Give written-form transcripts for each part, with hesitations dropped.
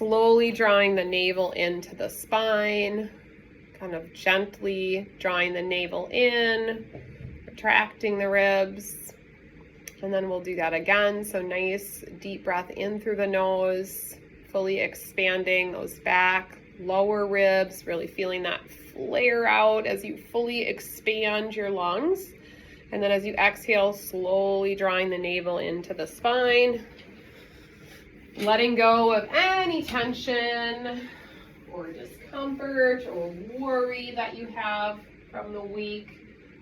Slowly drawing the navel into the spine, kind of gently drawing the navel in, retracting the ribs. And then we'll do that again. So nice deep breath in through the nose, fully expanding those back, lower ribs, really feeling that flare out as you fully expand your lungs. And then as you exhale, slowly drawing the navel into the spine, letting go of any tension or discomfort or worry that you have from the week.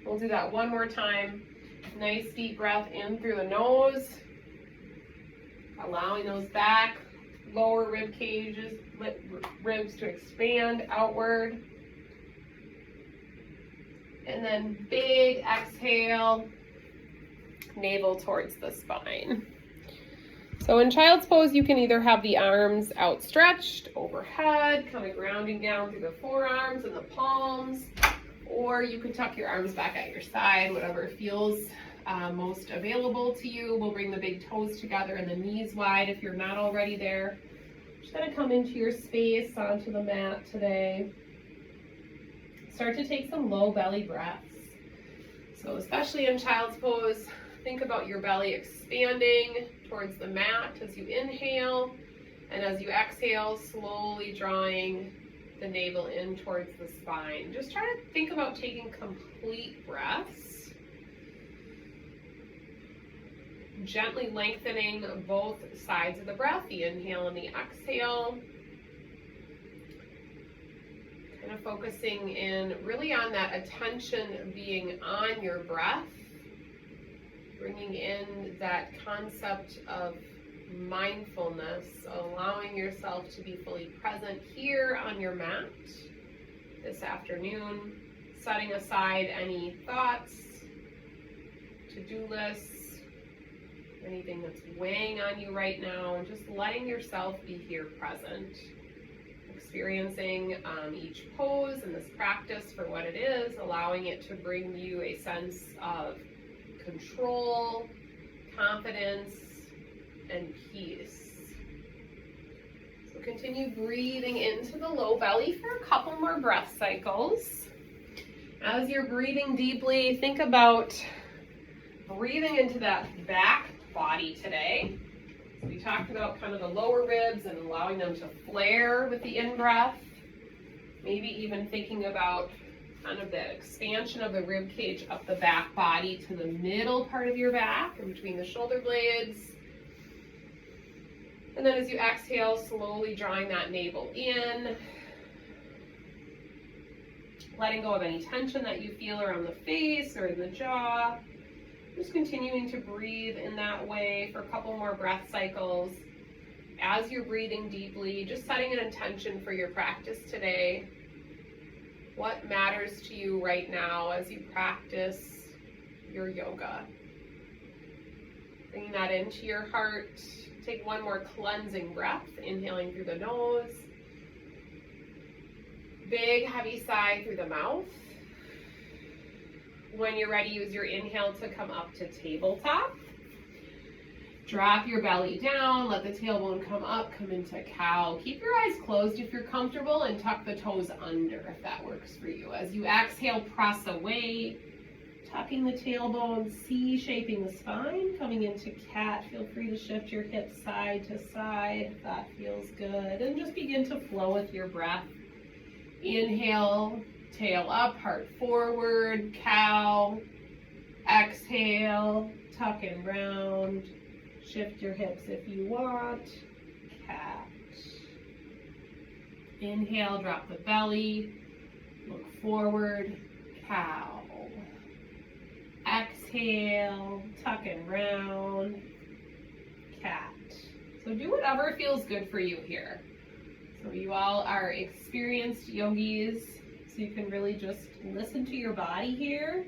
We'll do that one more time. Nice deep breath in through the nose, allowing those back, lower rib cages, ribs to expand outward. And then big exhale, navel towards the spine. So in child's pose, you can either have the arms outstretched overhead, kind of grounding down through the forearms and the palms, or you can tuck your arms back at your side, whatever feels most available to you. We'll bring the big toes together and the knees wide if you're not already there. Just gonna come into your space onto the mat today. Start to take some low belly breaths. So especially in child's pose, think about your belly expanding towards the mat as you inhale, and as you exhale, slowly drawing the navel in towards the spine. Just try to think about taking complete breaths. Gently lengthening both sides of the breath, the inhale and the exhale. Kind of focusing in really on that attention being on your breath. Bringing in that concept of mindfulness, allowing yourself to be fully present here on your mat this afternoon, setting aside any thoughts, to-do lists, anything that's weighing on you right now, and just letting yourself be here present, experiencing each pose and this practice for what it is, allowing it to bring you a sense of control, confidence, and peace. So continue breathing into the low belly for a couple more breath cycles. As you're breathing deeply, think about breathing into that back body today. So we talked about kind of the lower ribs and allowing them to flare with the in-breath. Maybe even thinking about kind of the expansion of the rib cage up the back body to the middle part of your back and between the shoulder blades. And then as you exhale, slowly drawing that navel in, letting go of any tension that you feel around the face or in the jaw. Just continuing to breathe in that way for a couple more breath cycles. As you're breathing deeply, just setting an intention for your practice today. What matters to you right now as you practice your yoga? Bringing that into your heart. Take one more cleansing breath, inhaling through the nose. Big, heavy sigh through the mouth. When you're ready, use your inhale to come up to tabletop. Drop your belly down, let the tailbone come up, come into cow. Keep your eyes closed if you're comfortable and tuck the toes under if that works for you. As you exhale, press away, tucking the tailbone, C-shaping the spine, coming into cat. Feel free to shift your hips side to side if that feels good. And just begin to flow with your breath. Inhale, tail up, heart forward, cow. Exhale, tuck and round. Shift your hips if you want, cat. Inhale, drop the belly, look forward, cow. Exhale, tuck and round, cat. So do whatever feels good for you here. So you all are experienced yogis, so you can really just listen to your body here.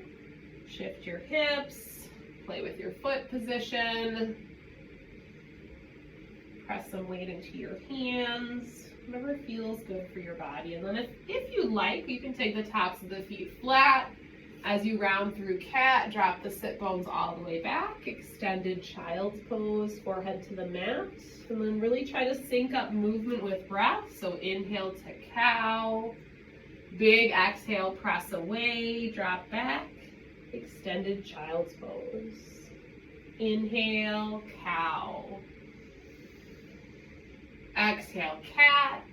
Shift your hips, play with your foot position. Press some weight into your hands, whatever feels good for your body. And then if you like, you can take the tops of the feet flat, As you round through cat, drop the sit bones all the way back. Extended child's pose, forehead to the mat. And then really try to sync up movement with breath. So inhale to cow. Big exhale, press away, drop back. Extended child's pose. Inhale, cow. Exhale, cat.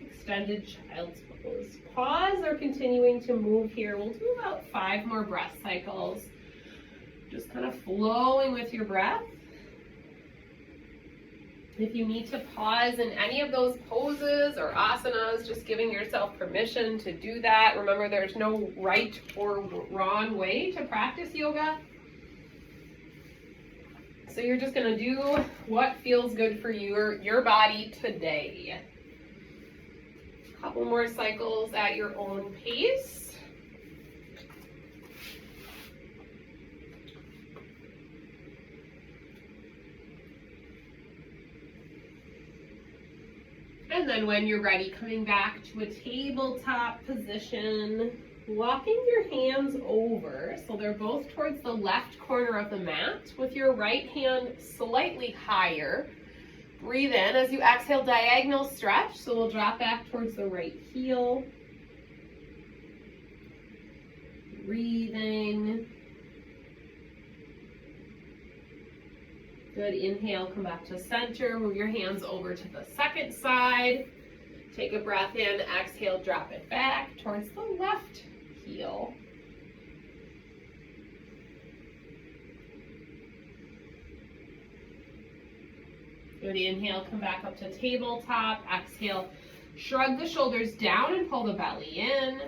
Extended child's pose. Pause or continuing to move here. We'll do about 5 more breath cycles. Just kind of flowing with your breath. If you need to pause in any of those poses or asanas, just giving yourself permission to do that. Remember, there's no right or wrong way to practice yoga. So you're just gonna do what feels good for your body today. A couple more cycles at your own pace. And then when you're ready, coming back to a tabletop position, walking your hands over so they're both towards the left corner of the mat with your right hand slightly higher. Breathe in as you exhale, diagonal stretch. So we'll drop back towards the right heel. Breathing. Good, inhale, come back to center. Move your hands over to the second side. Take a breath in, exhale, drop it back towards the left heel. Good, inhale, come back up to tabletop. Exhale, shrug the shoulders down and pull the belly in.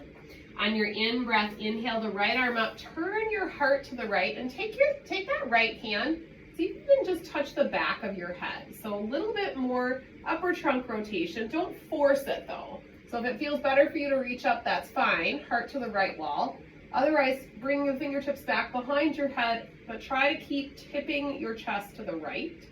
On your in-breath, inhale the right arm up, turn your heart to the right, and take that right hand. See if you can just touch the back of your head. So a little bit more upper trunk rotation. Don't force it though. So if it feels better for you to reach up, that's fine. Heart to the right wall. Otherwise, bring the fingertips back behind your head, but try to keep tipping your chest to the right.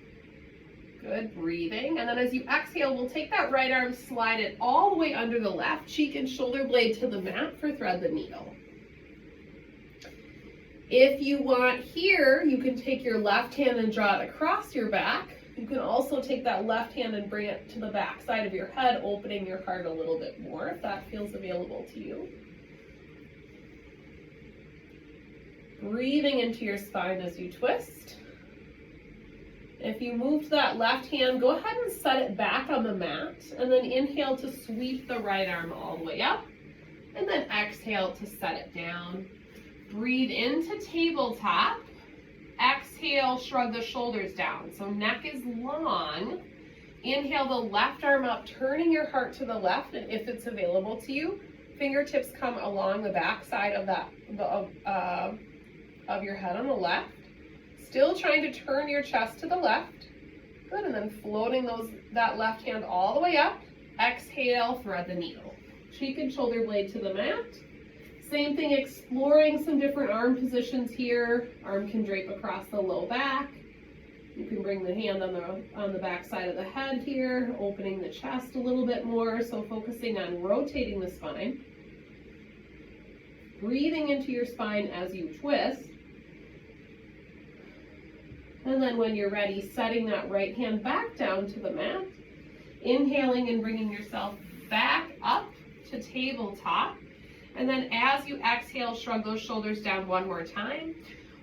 Good, breathing. And then as you exhale, we'll take that right arm, slide it all the way under the left cheek and shoulder blade to the mat for thread the needle. If you want here, you can take your left hand and draw it across your back. You can also take that left hand and bring it to the back side of your head, opening your heart a little bit more if that feels available to you. Breathing into your spine as you twist. If you moved that left hand, go ahead and set it back on the mat, and then inhale to sweep the right arm all the way up, and then exhale to set it down. Breathe into tabletop. Exhale, shrug the shoulders down. So neck is long. Inhale the left arm up, turning your heart to the left, and if it's available to you, fingertips come along the back side of your head on the left. Still trying to turn your chest to the left. Good, and then floating that left hand all the way up. Exhale, thread the needle. Cheek and shoulder blade to the mat. Same thing, exploring some different arm positions here. Arm can drape across the low back. You can bring the hand on the back side of the head here, opening the chest a little bit more, so focusing on rotating the spine. Breathing into your spine as you twist. And then when you're ready, setting that right hand back down to the mat. Inhaling and bringing yourself back up to tabletop. And then as you exhale, shrug those shoulders down one more time.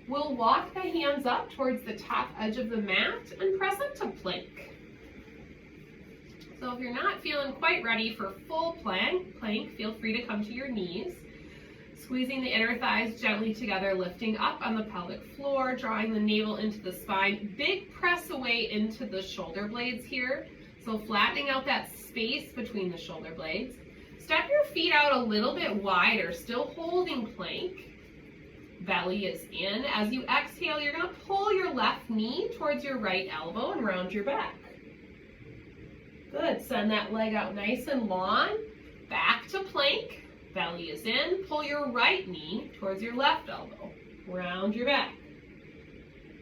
We'll walk the hands up towards the top edge of the mat and press up to plank. So if you're not feeling quite ready for full plank, feel free to come to your knees. Squeezing the inner thighs gently together, lifting up on the pelvic floor, drawing the navel into the spine. Big press away into the shoulder blades here. So flattening out that space between the shoulder blades. Step your feet out a little bit wider, still holding plank. Belly is in. As you exhale, you're going to pull your left knee towards your right elbow and round your back. Good. Send that leg out nice and long. Back to plank. Belly is in. Pull your right knee towards your left elbow. Round your back.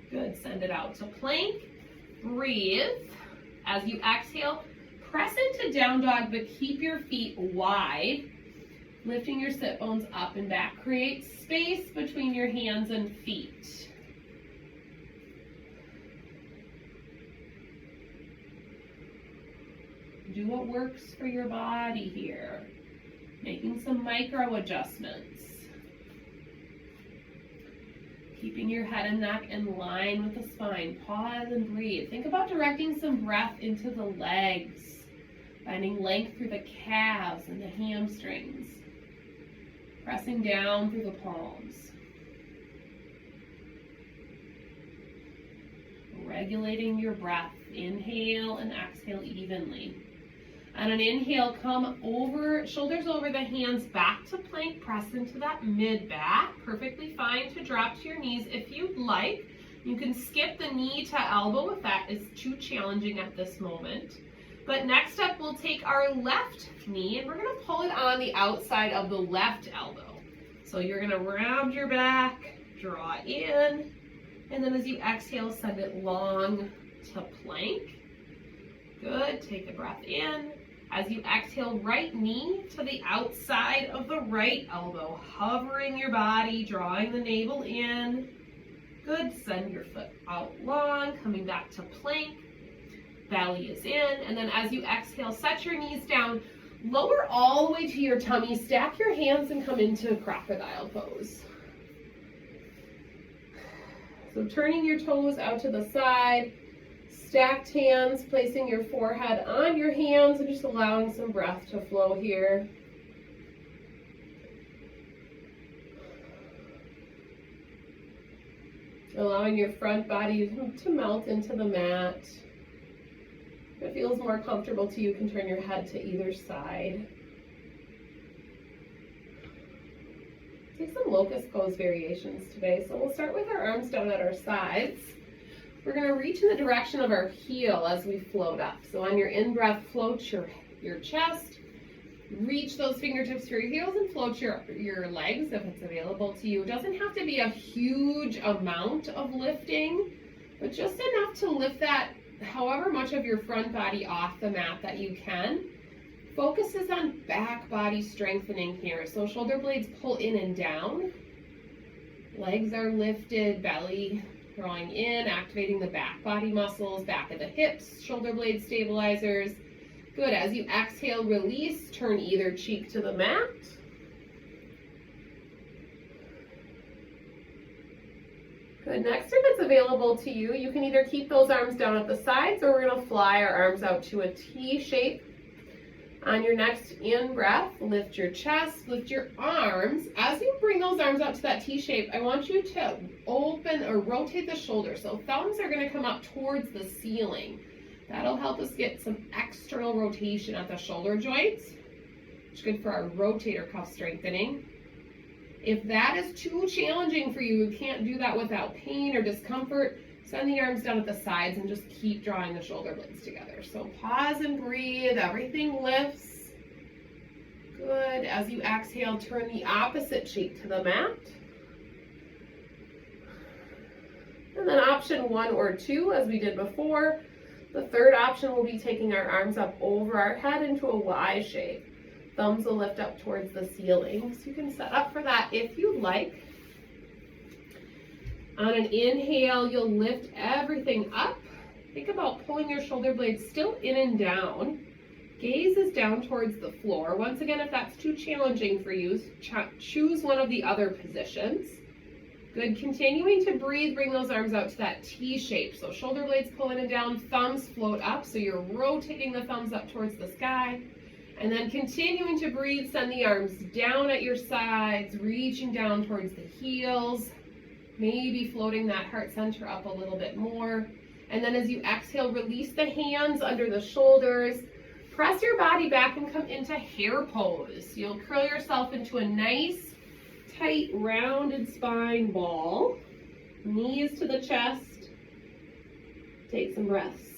Good. Send it out to plank. Breathe. As you exhale, press into down dog, but keep your feet wide. Lifting your sit bones up and back. Create space between your hands and feet. Do what works for your body here. Making some micro adjustments. Keeping your head and neck in line with the spine. Pause and breathe. Think about directing some breath into the legs. Finding length through the calves and the hamstrings. Pressing down through the palms. Regulating your breath. Inhale and exhale evenly. On an inhale, come over, shoulders over the hands, back to plank, press into that mid-back. Perfectly fine to drop to your knees if you'd like. You can skip the knee to elbow if that is too challenging at this moment. But next up, we'll take our left knee and we're gonna pull it on the outside of the left elbow. So you're gonna round your back, draw in, and then as you exhale, send it long to plank. Good, take a breath in. As you exhale, right knee to the outside of the right elbow, hovering your body, drawing the navel in. Good, send your foot out long, coming back to plank. Belly is in, and then as you exhale, set your knees down, lower all the way to your tummy, stack your hands and come into crocodile pose. So turning your toes out to the side, stacked hands, placing your forehead on your hands and just allowing some breath to flow here. Allowing your front body to melt into the mat. If it feels more comfortable to you, you can turn your head to either side. Take some locust pose variations today. So we'll start with our arms down at our sides. We're going to reach in the direction of our heel as we float up. So on your in-breath, float your chest. Reach those fingertips to your heels and float your legs if it's available to you. It doesn't have to be a huge amount of lifting, but just enough to lift that however much of your front body off the mat that you can. Focus is on back body strengthening here. So shoulder blades pull in and down. Legs are lifted, belly drawing in, activating the back body muscles, back of the hips, shoulder blade stabilizers. Good, as you exhale, release, turn either cheek to the mat. Good, next if it's available to you, you can either keep those arms down at the sides or we're gonna fly our arms out to a T shape. On your next in-breath, lift your chest, lift your arms. As you bring those arms out to that T shape, I want you to open or rotate the shoulders. So thumbs are gonna come up towards the ceiling. That'll help us get some external rotation at the shoulder joints, which is good for our rotator cuff strengthening. If that is too challenging for you, you can't do that without pain or discomfort, send the arms down at the sides and just keep drawing the shoulder blades together. So pause and breathe, everything lifts. Good, as you exhale, turn the opposite cheek to the mat. And then option 1 or 2, as we did before. The third option will be taking our arms up over our head into a Y shape. Thumbs will lift up towards the ceiling. So you can set up for that if you like. On an inhale, you'll lift everything up. Think about pulling your shoulder blades still in and down. Gaze is down towards the floor. Once again, if that's too challenging for you, choose one of the other positions. Good, continuing to breathe, bring those arms out to that T shape. So shoulder blades pull in and down, thumbs float up. So you're rotating the thumbs up towards the sky. And then continuing to breathe, send the arms down at your sides, reaching down towards the heels. Maybe floating that heart center up a little bit more. And then as you exhale, release the hands under the shoulders. Press your body back and come into hare pose. You'll curl yourself into a nice, tight, rounded spine ball. Knees to the chest. Take some breaths.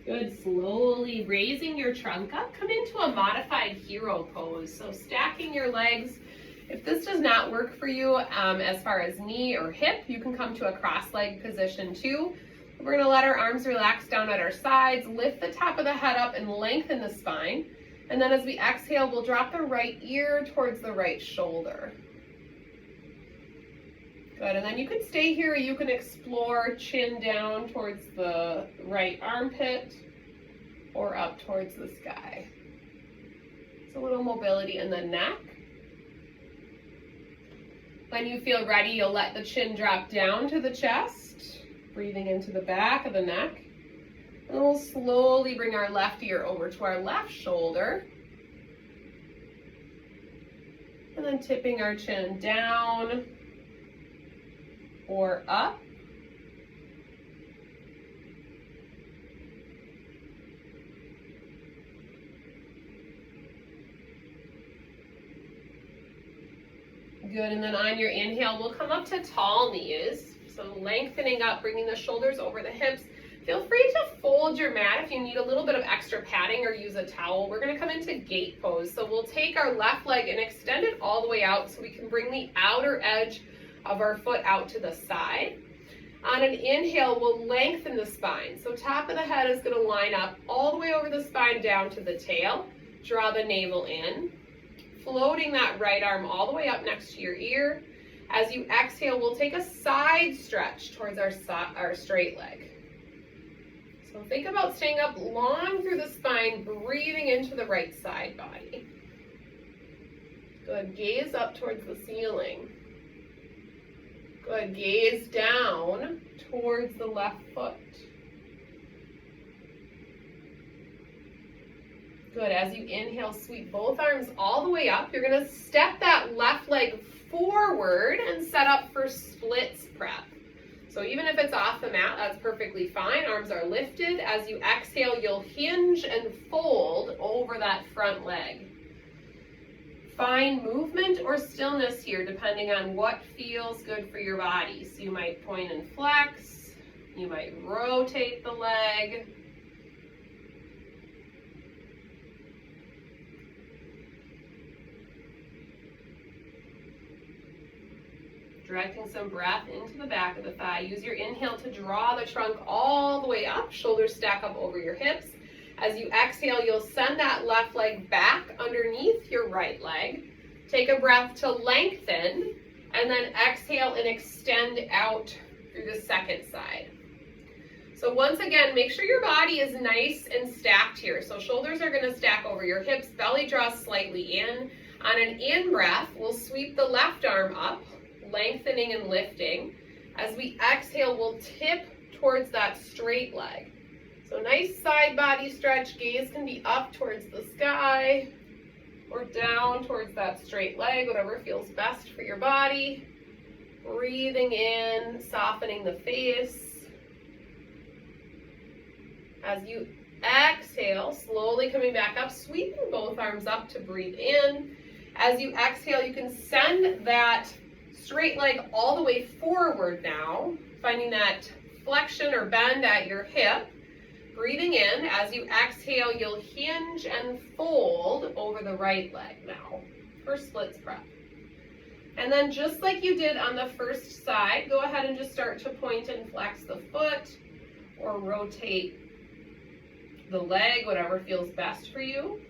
Good, slowly raising your trunk up, come into a modified hero pose. So stacking your legs. If this does not work for you as far as knee or hip, you can come to a cross-leg position too. We're gonna let our arms relax down at our sides, lift the top of the head up and lengthen the spine. And then as we exhale, we'll drop the right ear towards the right shoulder. Good, and then you can stay here, you can explore chin down towards the right armpit or up towards the sky. It's a little mobility in the neck. When you feel ready, you'll let the chin drop down to the chest, breathing into the back of the neck. And we'll slowly bring our left ear over to our left shoulder. And then tipping our chin down or up. Good, and then on your inhale, we'll come up to tall knees. So lengthening up, bringing the shoulders over the hips. Feel free to fold your mat if you need a little bit of extra padding or use a towel. We're gonna come into gate pose. So we'll take our left leg and extend it all the way out so we can bring the outer edge of our foot out to the side. On an inhale, we'll lengthen the spine. So top of the head is gonna line up all the way over the spine down to the tail. Draw the navel in, floating that right arm all the way up next to your ear. As you exhale, we'll take a side stretch towards our straight leg. So think about staying up long through the spine, breathing into the right side body. Good, gaze up towards the ceiling. Good, gaze down towards the left foot. Good, as you inhale, sweep both arms all the way up. You're gonna step that left leg forward and set up for splits prep. So even if it's off the mat, that's perfectly fine. Arms are lifted. As you exhale, you'll hinge and fold over that front leg. Find movement or stillness here, depending on what feels good for your body. So you might point and flex. You might rotate the leg. Directing some breath into the back of the thigh. Use your inhale to draw the trunk all the way up. Shoulders stack up over your hips. As you exhale, you'll send that left leg back underneath your right leg. Take a breath to lengthen, and then exhale and extend out through the second side. So once again, make sure your body is nice and stacked here. So shoulders are gonna stack over your hips, belly draws slightly in. On an in breath, we'll sweep the left arm up, lengthening and lifting. As we exhale, we'll tip towards that straight leg. So nice side body stretch. Gaze can be up towards the sky or down towards that straight leg, whatever feels best for your body. Breathing in, softening the face. As you exhale, slowly coming back up, sweeping both arms up to breathe in. As you exhale, you can send that straight leg all the way forward now, finding that flexion or bend at your hip. Breathing in. As you exhale, you'll hinge and fold over the right leg now for splits prep. And then just like you did on the first side, go ahead and just start to point and flex the foot or rotate the leg, whatever feels best for you.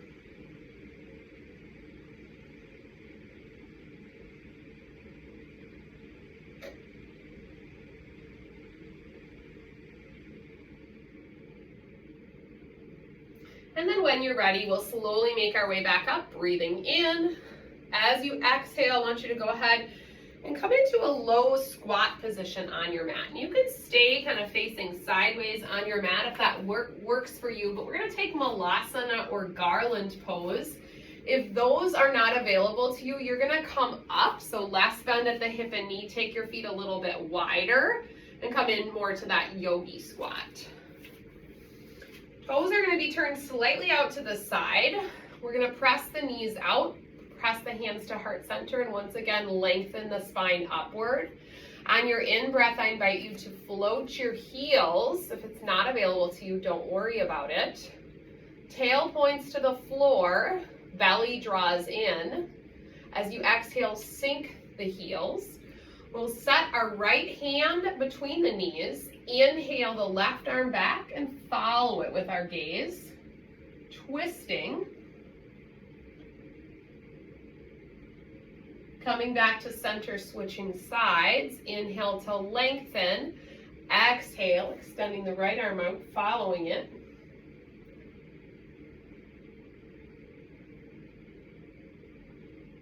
And then when you're ready, we'll slowly make our way back up, breathing in. As you exhale, I want you to go ahead and come into a low squat position on your mat. And you can stay kind of facing sideways on your mat if that works for you, but we're gonna take Malasana or Garland pose. If those are not available to you, you're gonna come up, so less bend at the hip and knee, take your feet a little bit wider, and come in more to that yogi squat. Toes are going to be turned slightly out to the side. We're going to press the knees out, press the hands to heart center, and once again, lengthen the spine upward. On your in-breath, I invite you to float your heels. If it's not available to you, don't worry about it. Tail points to the floor, belly draws in. As you exhale, sink the heels. We'll set our right hand between the knees. Inhale the left arm back and follow it with our gaze. Twisting. Coming back to center, switching sides. Inhale to lengthen. Exhale, extending the right arm out, following it.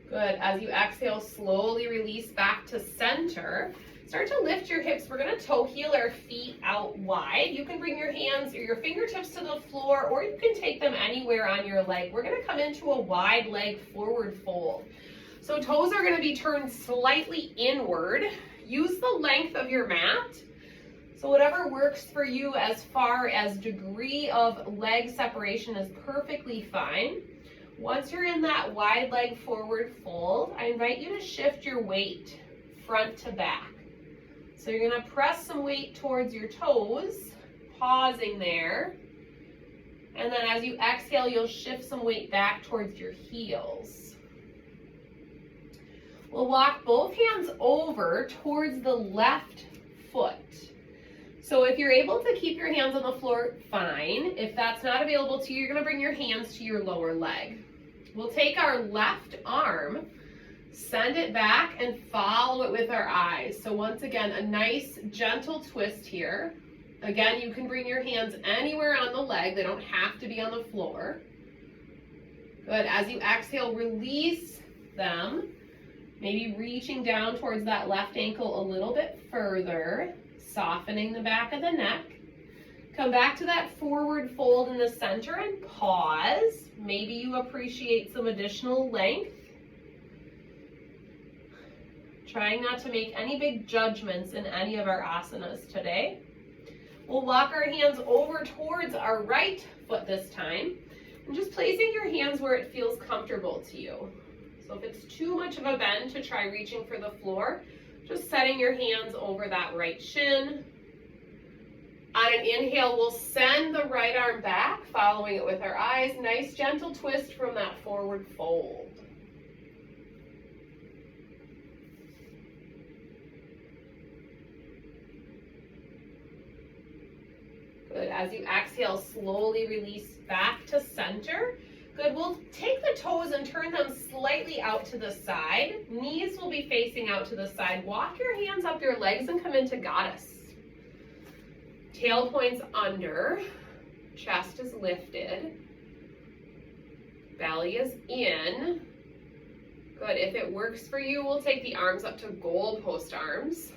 Good. As you exhale, slowly release back to center. Start to lift your hips. We're going to toe heel our feet out wide. You can bring your hands or your fingertips to the floor, or you can take them anywhere on your leg. We're going to come into a wide leg forward fold. So toes are going to be turned slightly inward. Use the length of your mat. So whatever works for you as far as degree of leg separation is perfectly fine. Once you're in that wide leg forward fold, I invite you to shift your weight front to back. So you're going to press some weight towards your toes, pausing there. And then as you exhale, you'll shift some weight back towards your heels. We'll walk both hands over towards the left foot. So if you're able to keep your hands on the floor, fine. If that's not available to you, you're going to bring your hands to your lower leg. We'll take our left arm, send it back, and follow it with our eyes. So once again, a nice gentle twist here. Again, you can bring your hands anywhere on the leg. They don't have to be on the floor. Good. As you exhale, release them. Maybe reaching down towards that left ankle a little bit further, softening the back of the neck. Come back to that forward fold in the center and pause. Maybe you appreciate some additional length. Trying not to make any big judgments in any of our asanas today. We'll walk our hands over towards our right foot this time, and just placing your hands where it feels comfortable to you. So if it's too much of a bend to try reaching for the floor, just setting your hands over that right shin. On an inhale, we'll send the right arm back, following it with our eyes. Nice gentle twist from that forward fold. Good. As you exhale, slowly release back to center. Good. We'll take the toes and turn them slightly out to the side. Knees will be facing out to the side. Walk your hands up your legs and come into goddess. Tail points under. Chest is lifted. Belly is in. Good. If it works for you, we'll take the arms up to goalpost arms.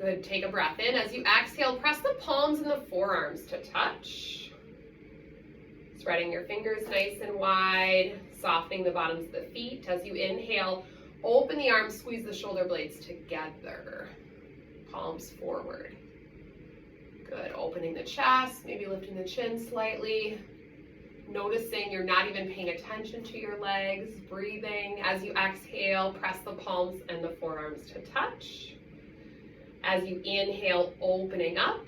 Good. Take a breath in. As you exhale, press the palms and the forearms to touch. Spreading your fingers nice and wide, softening the bottoms of the feet. As you inhale, open the arms, squeeze the shoulder blades together. Palms forward. Good. Opening the chest, maybe lifting the chin slightly. Noticing you're not even paying attention to your legs. Breathing. As you exhale, press the palms and the forearms to touch. As you inhale, opening up.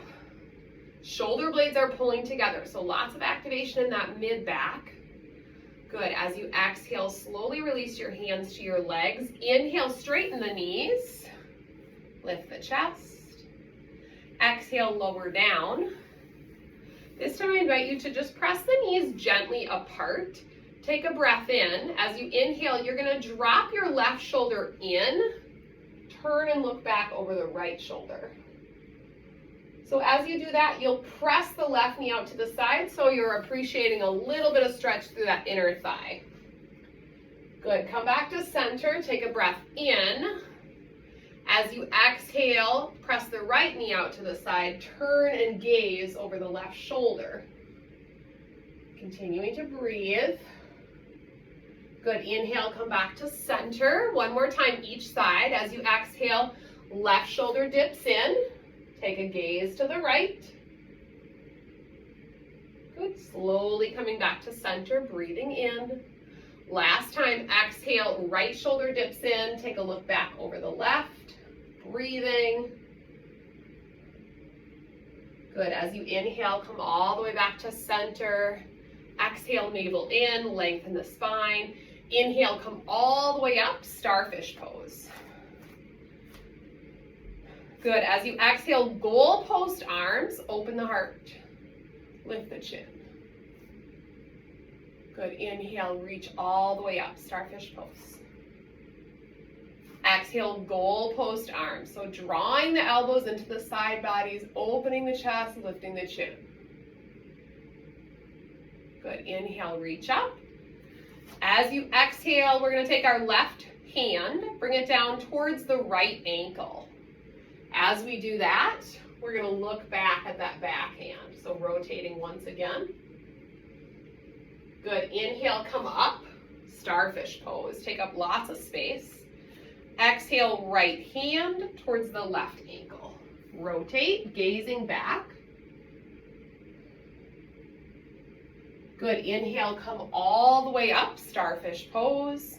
Shoulder blades are pulling together, so lots of activation in that mid-back. Good. As you exhale, slowly release your hands to your legs. Inhale, straighten the knees. Lift the chest. Exhale, lower down. This time I invite you to just press the knees gently apart. Take a breath in. As you inhale, you're going to drop your left shoulder in. Turn and look back over the right shoulder. So as you do that, you'll press the left knee out to the side so you're appreciating a little bit of stretch through that inner thigh. Good. Come back to center. Take a breath in. As you exhale, press the right knee out to the side. Turn and gaze over the left shoulder. Continuing to breathe. Good. Inhale, come back to center. One more time each side. As you exhale, left shoulder dips in. Take a gaze to the right. Good. Slowly coming back to center, breathing in. Last time, exhale, right shoulder dips in. Take a look back over the left. Breathing. Good. As you inhale, come all the way back to center. Exhale, navel in, lengthen the spine. Inhale, come all the way up, starfish pose. Good. As you exhale, goalpost arms, open the heart. Lift the chin. Good. Inhale, reach all the way up, starfish pose. Exhale, goalpost arms. So drawing the elbows into the side bodies, opening the chest, lifting the chin. Good. Inhale, reach up. As you exhale, we're going to take our left hand, bring it down towards the right ankle. As we do that, we're going to look back at that back hand. So rotating once again. Good. Inhale, come up, starfish pose. Take up lots of space. Exhale, right hand towards the left ankle. Rotate, gazing back. Good. Inhale, come all the way up, starfish pose.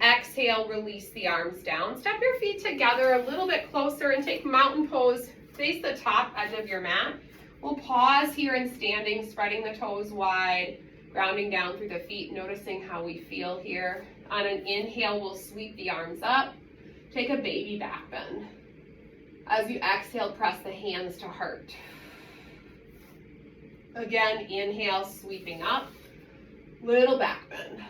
Exhale, release the arms down. Step your feet together a little bit closer and take mountain pose. Face the top edge of your mat. We'll pause here in standing, spreading the toes wide, grounding down through the feet, noticing how we feel here. On an inhale, we'll sweep the arms up. Take a baby back bend. As you exhale, press the hands to heart. Again, inhale, sweeping up, little back bend.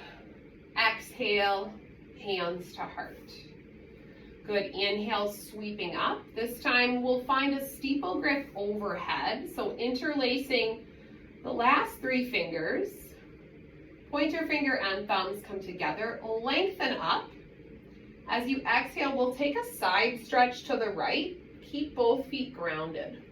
Exhale, hands to heart. Good. Inhale, sweeping up. This time we'll find a steeple grip overhead. So interlacing the last three fingers, pointer finger and thumbs come together, lengthen up. As you exhale, we'll take a side stretch to the right. Keep both feet grounded.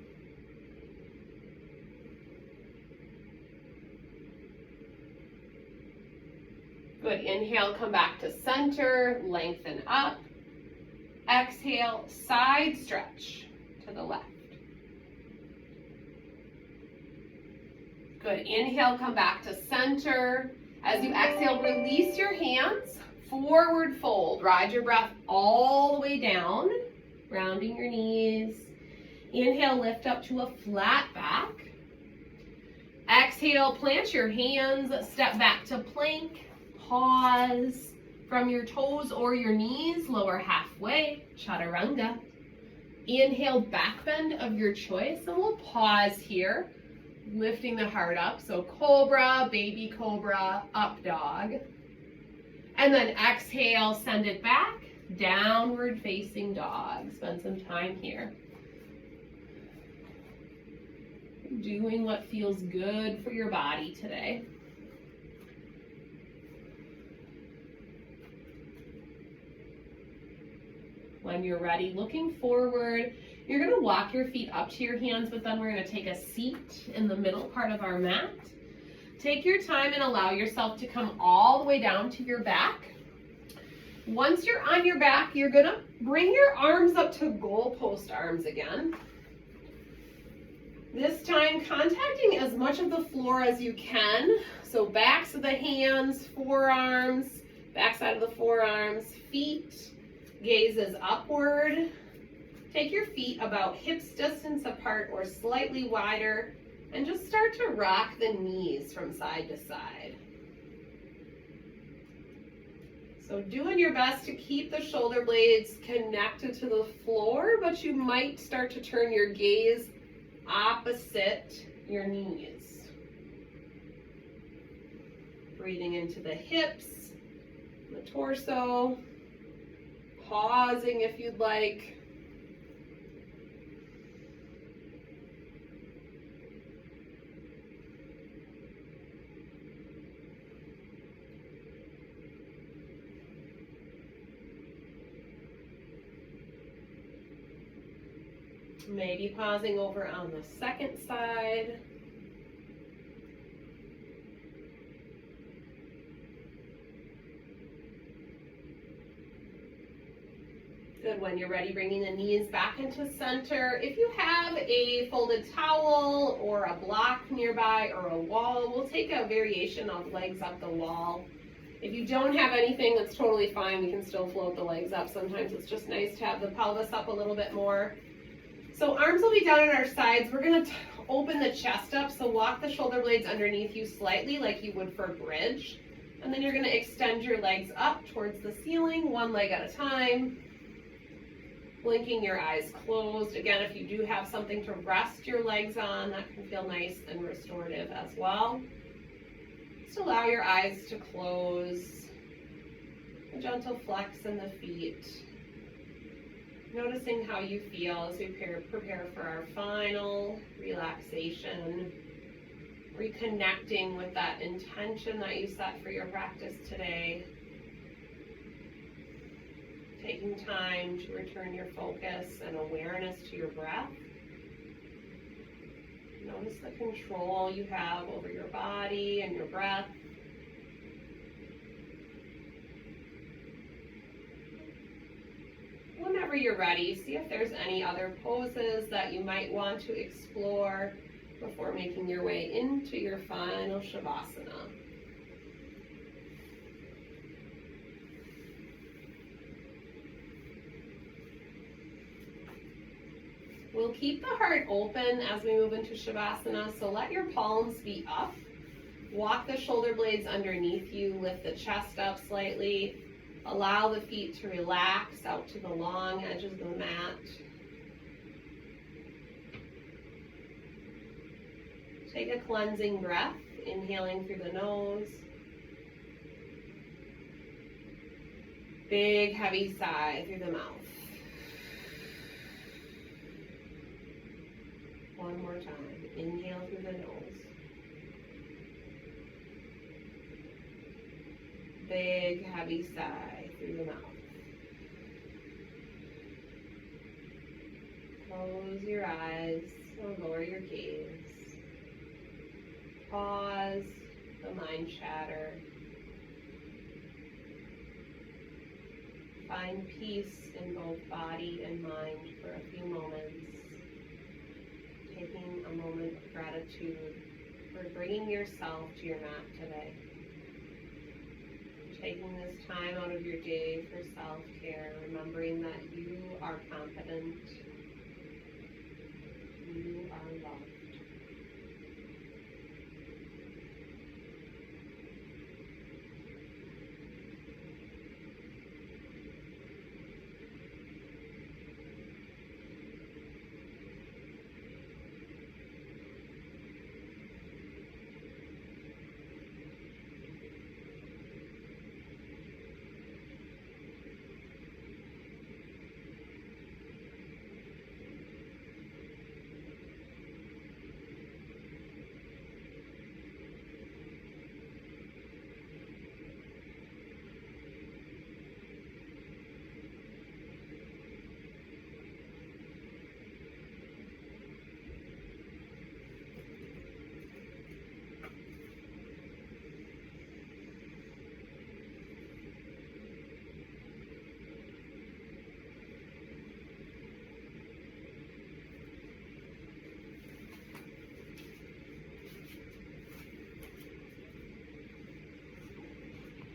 Good. Inhale, come back to center, lengthen up. Exhale, side stretch to the left. Good. Inhale, come back to center. As you exhale, release your hands, forward fold. Ride your breath all the way down, rounding your knees. Inhale, lift up to a flat back. Exhale, plant your hands, step back to plank. Pause from your toes or your knees, lower halfway, chaturanga. Inhale, back bend of your choice, and we'll pause here, lifting the heart up. So cobra, baby cobra, up dog. And then exhale, send it back, downward facing dog. Spend some time here. Doing what feels good for your body today. When you're ready, looking forward, you're going to walk your feet up to your hands, but then we're going to take a seat in the middle part of our mat. Take your time and allow yourself to come all the way down to your back. Once you're on your back, you're going to bring your arms up to goalpost arms again. This time, contacting as much of the floor as you can. So backs of the hands, forearms, backside of the forearms, feet. Gazes upward. Take your feet about hips distance apart or slightly wider and just start to rock the knees from side to side. So doing your best to keep the shoulder blades connected to the floor, but you might start to turn your gaze opposite your knees. Breathing into the hips, the torso. Pausing if you'd like. Maybe pausing over on the second side. Good. When you're ready, bringing the knees back into center. If you have a folded towel or a block nearby or a wall, we'll take a variation of legs up the wall. If you don't have anything, that's totally fine. We can still float the legs up. Sometimes it's just nice to have the pelvis up a little bit more. So arms will be down on our sides. We're gonna open the chest up. So walk the shoulder blades underneath you slightly like you would for a bridge. And then you're gonna extend your legs up towards the ceiling, one leg at a time. Blinking your eyes closed. Again, if you do have something to rest your legs on, that can feel nice and restorative as well. Just allow your eyes to close. A gentle flex in the feet. Noticing how you feel as we prepare for our final relaxation. Reconnecting with that intention that you set for your practice today. Taking time to return your focus and awareness to your breath. Notice the control you have over your body and your breath. Whenever you're ready, see if there's any other poses that you might want to explore before making your way into your final Shavasana. We'll keep the heart open as we move into Shavasana, so let your palms be up. Walk the shoulder blades underneath you, lift the chest up slightly. Allow the feet to relax out to the long edges of the mat. Take a cleansing breath, inhaling through the nose. Big, heavy sigh through the mouth. One more time. Inhale through the nose. Big, heavy sigh through the mouth. Close your eyes or lower your gaze. Pause the mind chatter. Find peace in both body and mind for a few moments. Taking a moment of gratitude for bringing yourself to your mat today. Taking this time out of your day for self-care, remembering that you are confident, you are